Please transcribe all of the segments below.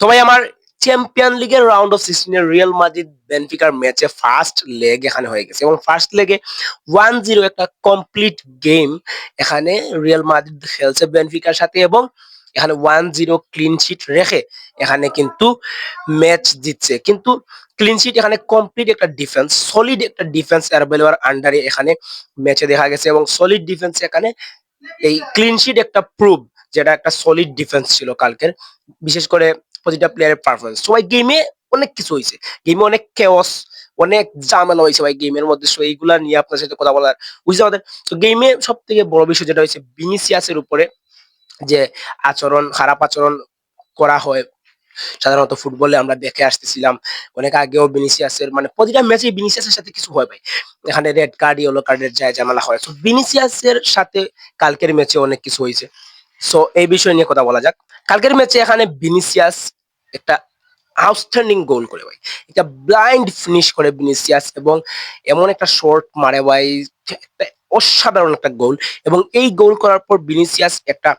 তো ভাই আমার চ্যাম্পিয়ন লিগের রাউন্ড অফ 16 এর রিয়াল মাদ্রিদ বেনফিকার ম্যাচে ফার্স্ট লেগ এখানে হয়ে গেছে এবং ফার্স্ট লেগে 1-0 একটা কমপ্লিট গেম এখানে রিয়াল মাদ্রিদ খেলছে বেনফিকার সাথে এবং এখানে 1-0 ক্লিন শিট রেখে এখানে কিন্তু ম্যাচ জিতছে। কিন্তু ক্লিন শিট এখানে কমপ্লিট একটা ডিফেন্স, সলিড একটা ডিফেন্স এরবেলোয়ার আন্ডারে এখানে ম্যাচে দেখা গেছে এবং সলিড ডিফেন্স এখানে এই ক্লিন শিট একটা প্রুভ যেটা একটা সলিড ডিফেন্স ছিল কালকের, বিশেষ করে প্রতিটা প্লেয়ারের পারফরমেন্স। সো ভাই গেমে অনেক কিছু হয়েছে, গেমে অনেক কেওস, অনেক ঝামেলা হয়েছে ভাই গেমের মধ্যে। সো এইগুলা নিয়ে আপনার সাথে কথা বলার বুঝতে আমাদের। তো গেমে সব থেকে বড় বিষয় যেটা হয়েছে ভিনিসিয়াসের উপরে যে আচরণ, খারাপ আচরণ করা হয় সাধারণত ফুটবলে আমরা দেখে আসতেছিলাম অনেক আগেও। ভিনিসিয়াসের মানে প্রতিটা ম্যাচে ভিনিসিয়াসের সাথে কিছু হয় ভাই, এখানে রেড কার্ড ইয়েলো কার্ডের যায় ঝামেলা হয়। তো ভিনিসিয়াসের সাথে কালকের ম্যাচে অনেক কিছু হয়েছে। সো এই বিষয় নিয়ে কথা বলা যাক। কালকের ম্যাচে এখানে ভিনিসিয়াস একটা আউটস্ট্যান্ডিং গোল করে ভাই, এটা ব্লাইন্ড ফিনিশ করে ভিনিসিয়াস এবং এমন একটা শর্ট মারে ভাই, একটা অসাধারণ একটা গোল। এবং এই গোল করার পর ভিনিসিয়াস একটা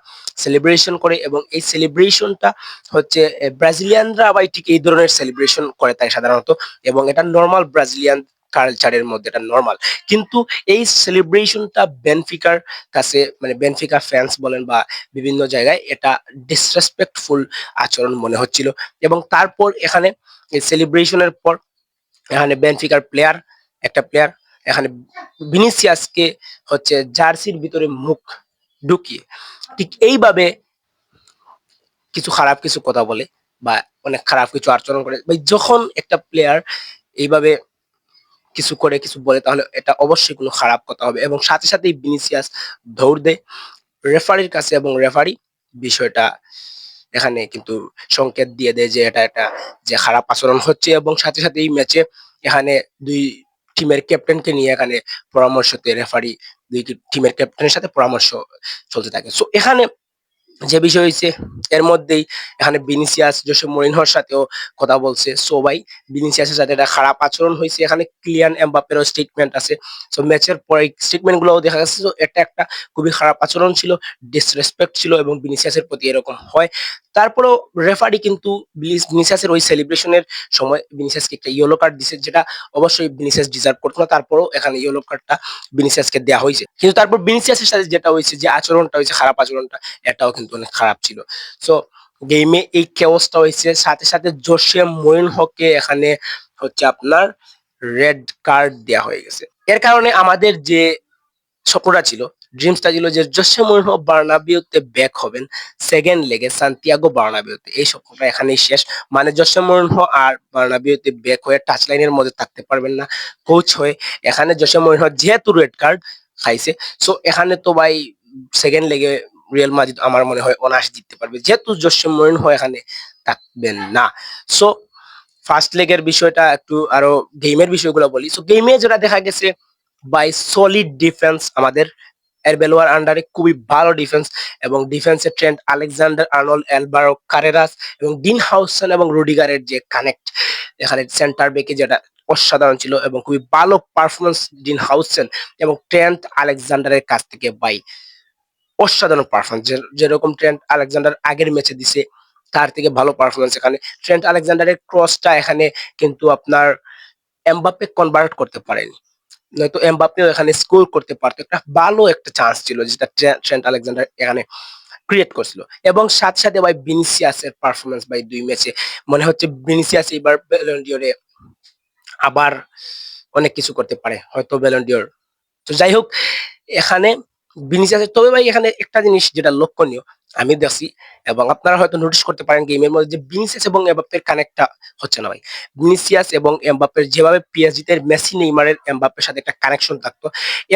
সেলিব্রেশন করে এবং এই সেলিব্রেশনটা হচ্ছে ব্রাজিলিয়ানরা ভাই ঠিক এই ধরনের সেলিব্রেশন করে থাকে সাধারণত এবং এটা নর্মাল ব্রাজিলিয়ান কালচারের মধ্যে এটা নর্মাল। কিন্তু এই সেলিব্রেশনটা বেনফিকার কাছে মানে বেনফিকা ফ্যান্স বলেন বা বিভিন্ন জায়গায় এটা ডিসরেসপেক্টফুল আচরণ মনে হচ্ছিল। এবং তারপর এখানে এই সেলিব্রেশনের পর এখানে বেনফিকার প্লেয়ার, একটা প্লেয়ার এখানে ভিনিসিয়াসকে হচ্ছে জার্সির ভিতরে মুখ ঢুকিয়ে ঠিক এইভাবে কিছু খারাপ কিছু কথা বলে বা অনেক খারাপ কিছু আচরণ করে ভাই। যখন একটা প্লেয়ার এইভাবে কিছু করে কিছু বলে তাহলে এটা অবশ্যই কোনো খারাপ কথা হবে এবং সাথে সাথেই ভিনিসিয়াস দৌড় দেয় রেফারির কাছে এবং রেফারি বিষয়টা এখানে কিন্তু সংকেত দিয়ে দেয় যে এটা একটা যে খারাপ আচরণ হচ্ছে এবং সাথে সাথে এই ম্যাচে এখানে দুই টিমের ক্যাপ্টেনকে নিয়ে এখানে পরামর্শতে রেফারি দুই টিমের ক্যাপ্টেনের সাথে পরামর্শ চলতে থাকে। সো এখানে যে বিষয় হয়েছে এর মধ্যেই এখানে ভিনিসিয়াস জোসে মরিনহোর সাথেও কথা বলছে। সো ভাই ভিনিসিয়াসের সাথে একটা খারাপ আচরণ হয়েছে, এখানে ক্লিয়ান এমবাপ্পেরও স্টেটমেন্ট আছে। সো ম্যাচের পরে স্টেটমেন্ট গুলো দেখা গেছে এটা একটা খুবই খারাপ আচরণ ছিল, ডিসরেসপেক্ট ছিল এবং ভিনিসিয়াসের প্রতি এরকম হয়। তারপরেও রেফারি কিন্তু ভিনিসিয়াসের ওই সেলিব্রেশনের সময় ভিনিসিয়াসকে একটা ইয়েলো কার্ড দিছে, যেটা অবশ্যই ভিনিসিয়াস ডিজার্ভ করতো না। তারপরেও এখানে ইয়েলো কার্ডটা ভিনিসিয়াসকে দেওয়া হয়েছে। কিন্তু তারপর ভিনিসিয়াসের সাথে যেটা হয়েছে, যে আচরণটা হয়েছে, খারাপ আচরণটা, এটাও কিন্তু অনেক খারাপ ছিল। সো গেমে এই কেওসটা হয়েছে, সাথে সাথে জোসে মরিনহোকে এখানে হচ্ছে আপনার রেড কার্ড দেওয়া হয়ে গেছে। এর কারণে আমাদের যে স্বপ্নটা ছিল, ড্রিমসটা ছিল যে জোসে মরিনহো বার্নাবিউতে ব্যাক হবেন সেকেন্ড লেগে সান্তিয়াগো বার্নাবিউতে, এই স্বপ্নটা এখানেই শেষ। মানে জোসে মরিনহো আর বার্নাবিউতে ব্যাক হয়ে টাচ লাইনের মধ্যে থাকতে পারবেন না কোচ হয়ে। এখানে জোসে মরিনহো যেহেতু রেড কার্ড খাইছে, সো এখানে তো ভাই সেকেন্ড লেগে রিয়াল মাদ্রিদ আমার মনে হয় অনায়াসে জিততে পারবে, যেহেতু জোসে মরিনহো এখানে থাকবেন না। সো ফার্স্ট লেগের বিষয়টা একটু আরো গেমের বিষয়গুলো বলি। সো গেমে যেটা দেখা গেছে বাই সলিড ডিফেন্স আমাদের এরবেলোয়ার আন্ডারে, খুবই ভালো ডিফেন্স এবং ডিফেন্সে ট্রেন্ট আলেকজান্ডার আর্নল্ড, অ্যালভারো কারেরাস এবং ডিন হাউসন এবং রুডিগারের যে কানেক্ট এখানে সেন্টার ব্যাকে, যেটা অসাধারণ ছিল এবং খুবই ভালো পারফরমেন্স ডিন হাউসেন এবং ট্রেন্ট আলেকজান্ডারের কাছ থেকে বাই অসাধারণ পারফরমেন্স। যেরকম ট্রেন্ট আলেকজান্ডার আগের ম্যাচে দিছে তার থেকে ভালো পারফরমেন্স এখানে। ট্রেন্ট আলেকজান্ডারের ক্রসটা এখানে কিন্তু আপনার এমবাপ্পে কনভার্ট করতে পারেনি, নয়তো এমবাপ্পেও এখানে স্কোর করতে পারতো। একটা ভালো একটা চান্স ছিল যেটা ট্রেন্ট আলেকজান্ডার এখানে ক্রিয়েট করছিল। এবং সাথে সাথে ভাই ভিনিসিয়াসের পারফরমেন্স ভাই দুই ম্যাচে মনে হচ্ছে ভিনিসিয়াস এবার ব্যালন ডিওরে আবার অনেক কিছু করতে পারে, হয়তো ব্যালন ডিওর। তো যাই হোক এখানে ভিনিসিয়াসের, তবে ভাই এখানে একটা জিনিস যেটা লক্ষণীয় আমি দেখছি এবং আপনারা হয়তো নোটিস করতে পারেন গেমের মধ্যে, যে ভিনিসিয়াস এবং এমবাপ্পের কানেক্টটা হচ্ছে না ভাই। ভিনিসিয়াস এবং এমবাপ্পের যেভাবে পিএসজি তে মেসি নেইমারের এমবাপ্পের সাথে একটা কানেকশন থাকতো,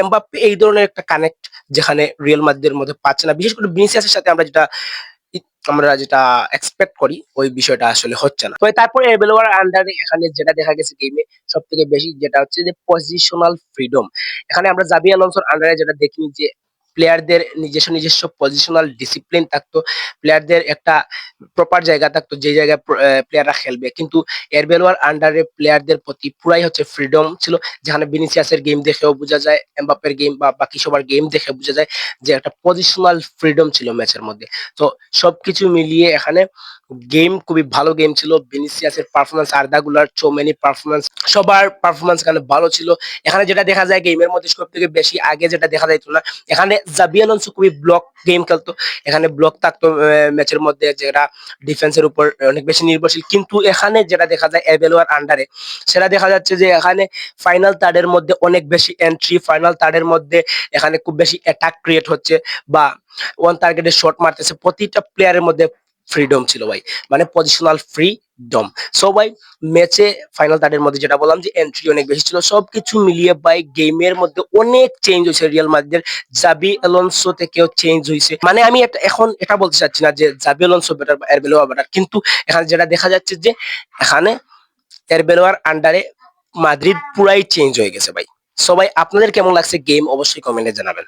এমবাপ্পে এই ধরনের একটা কানেক্ট যেখানে রিয়াল মাদ্রিদের মধ্যে পাচ্ছে না। বিশেষ করে ভিনিসিয়াসের সাথে আমরা যেটা এক্সপেক্ট করি ওই বিষয়টা আসলে হচ্ছে না। তো তারপরে এবেলোয়ার আন্ডারে এখানে যেটা দেখা গেছে গেমে সব থেকে বেশি, যেটা হচ্ছে যে পজিশনাল ফ্রিডম। এখানে আমরা জাবি আলোনসোর আন্ডারে যেটা দেখি যে প্লেয়ারদের নিজস্ব নিজস্ব পজিশনাল ডিসিপ্লিন থাকতো, প্লেয়ারদের একটা প্রপার জায়গা থাকতো যে জায়গায় প্লেয়াররা খেলবে। কিন্তু এরবেলোয়ার আন্ডারে প্লেয়ারদের প্রতি পুরাই হচ্ছে ফ্রিডম ছিল, যেখানে ভিনিসিয়াসের গেম দেখেও বোঝা যায়, এমবাপ্পের গেম বা বাকি সবার গেম দেখে বোঝা যায় যে একটা পজিশনাল ফ্রিডম ছিল ম্যাচের মধ্যে। তো সবকিছু মিলিয়ে এখানে গেম খুবই ভালো গেম ছিল। ভিনিসিয়াসের পারফরম্যান্স, আর্দা গুলার, চৌমেনি পারফরম্যান্স, সবার পারফরম্যান্স এখানে ভালো ছিল। এখানে যেটা দেখা যায় গেমের মধ্যে সবথেকে বেশি আগে যেটা দেখা যাইত না, এখানে জাবি আলোনসো খুবই ব্লক গেম খেলতো। এখানে ব্লক থাকতো ম্যাচের মধ্যে, যেটা ডিফেন্সের উপর অনেক বেশি নির্ভরশীল। কিন্তু এখানে যেটা দেখা যায় এবেলোয়ার আন্ডারে, সেটা দেখা যাচ্ছে যে এখানে ফাইনাল থার্ডের মধ্যে অনেক বেশি এন্ট্রি, ফাইনাল থার্ডের মধ্যে এখানে খুব বেশি অ্যাটাক ক্রিয়েট হচ্ছে বা ওয়ান টার্গেটে শট মারতেছে। প্রতিটা প্লেয়ারের মধ্যে ফ্রিডম ছিল ভাই, মানে পজিশনাল ফ্রিডম। সো ভাই ম্যাচে ফাইনাল থার্ডের মধ্যে যেটা বললাম যে এন্ট্রি অনেক বেশি ছিল, সবকিছু মিলিয়ে ভাই গেমের মধ্যে অনেক চেঞ্জ হয়েছে রিয়াল মাদ্রিদের। জাবি অ্যালোনসো থেকেও চেঞ্জ হয়েছে, মানে আমি এখন এটা বলতে চাচ্ছি না যে জাবি অ্যালোনসো বেটার বা এরবেলোয়া বেটার, কিন্তু এখানে যেটা দেখা যাচ্ছে যে এখানে এরবেলোয়ার আন্ডারে মাদ্রিদ পুরাই চেঞ্জ হয়ে গেছে ভাই। সবাই আপনাদের কেমন লাগছে গেম অবশ্যই কমেন্টে জানাবেন।